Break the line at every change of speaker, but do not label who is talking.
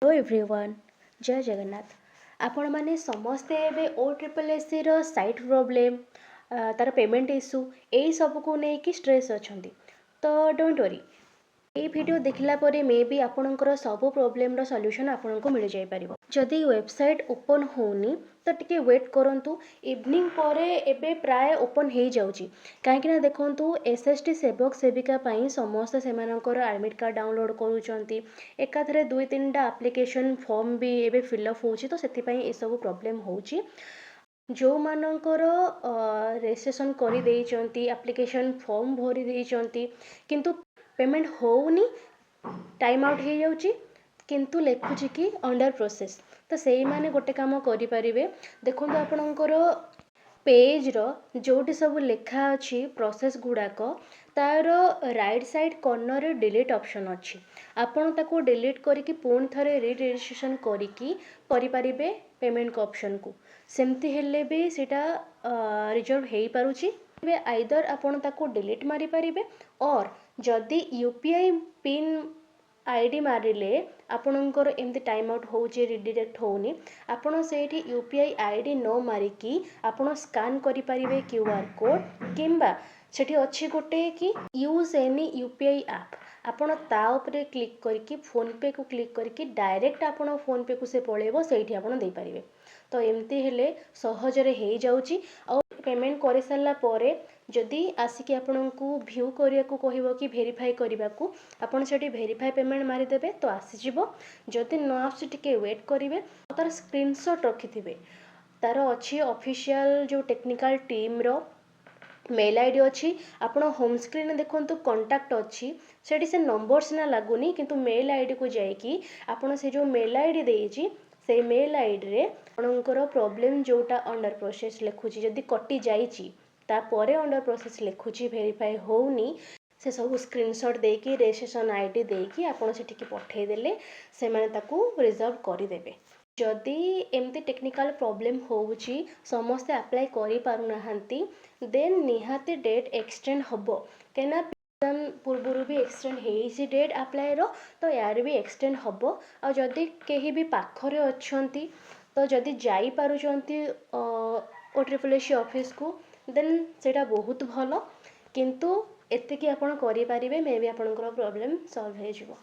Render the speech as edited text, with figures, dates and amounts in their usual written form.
Hello everyone, जय जगन्नाथ। आपण मैंने समस्ते एबे OSSC रो साइट प्रोब्लेम तार पेमेंट इश्यू यही सब को लेकिन स्ट्रेस अच्छी। तो डोंट वरी, ये वीडियो देखला परे मे भी आपणकर सब प्रोब्लेम रो सॉल्यूशन आपको मिल जाई परिबो। जदि वेबसाइट ओपन होनी तो टिके वेट करंतु। इवनिंग परे एबे प्राय ओपन हो जाउची। कहीं देखंतु SST सेवक सेविका पाई समस्त सेमानकर एडमिट कार्ड डाउनलोड करूचंती। एकाथरे 2-3टा एप्लिकेशन फॉर्म भी एबे फिलअप होची, तो सेति पाई ए सब प्रॉब्लम होची। जो मानकर रेजिस्ट्रेशन करि देइचंती, एप्लिकेशन फॉर्म भरी देइचंती, किंतु पेमेंट होउनी, टाइम आउट हो जाउची, किंतु लिखुची कि अंडर प्रोसेस। तो सेई माने गोटे काम करि परिबे। देखंतु आपणकर पेज रो जोटी सब लिखा अच्छी प्रोसेस गुड़ाक, तार राइट साइड कॉर्नर रे डिलीट ऑप्शन अच्छी। आपण ताको डिलीट करिकी पुणी थरे री-रजिस्ट्रेशन करिकी करि परिबे पेमेंट को ऑप्शन को। सेमती हेले भी सेटा रिजल्व हेई पारुची। आइदर आपण ताको डिलीट मारि परिबे, और जदि यूपीआई पिन आईडी मारिले आपणकर एमती टाइम आउट होउची, रिडायरेक्ट होउनी, आपण सेठी यूपीआई आईडी न मारिकी आपण स्कैन करि परिबे क्यूआर कोड, किंबा सेठी अच्छी गोटे कि यूज एनी यूपीआई ऐप, आपण ता उपरे क्लिक करके फोन पे को क्लिक करके डायरेक्ट आपण फोन पे को से पळेबो, सेठी आपण देई परिबे। तो एमती हेले सहजरे हेई जाउची। और पेमेंट करि सारला परे जदि आसिकी आपनकु भ्यू करिया को कहिबो कि वेरीफाई करिबा को, आपण सेठी वेरीफाई पेमेंट मारि देबे तो आसीजिवो। जदि न आसी टिके वेट करिवे, तार स्क्रीनशॉट रखिथिबे। तार अच्छी ऑफिशियल जो टेक्निकल टीम रो मेल आईडी अच्छी। आपण होम स्क्रीन देखंतु कांटेक्ट अच्छी, सेठी से नंबर सिना लागुनी, किंतु मेल आईडी को जाइकी आपण से जो मेल आईडी देइची से मेल आईडी रे आपणकर प्रॉब्लम जोटा अंडर प्रोसेस लिखुची, जदि कटि जाइची तापरे अंडर प्रोसेस लिखुची वेरीफाई होउनी, से सब स्क्रीनशॉट देकी रजिस्ट्रेशन आईडी देकी आपण सेठी पठेई देले से माने ताकू रिजॉल्व करि देबे। जदि एमती टेक्निकल प्रॉब्लम होउची, समस्ते अप्लाई करि पारु नाहंती, देन निहाती डेट एक्सटेंड हबो। केना पूर्वरु भी एक्सटेंड हेइसी डेट अप्लाई रो, तो यार भी एक्सटेंड हबो। आ जदि केही भी पाखरे अछंती, तो जदि जाई पारुचंती OSSC ऑफिस को, देन सेटा बहुत भलो। किंतु एतिकी आपण करि पारिबे, मे बी आपनकर प्रॉब्लम सॉल्व हे जिवो।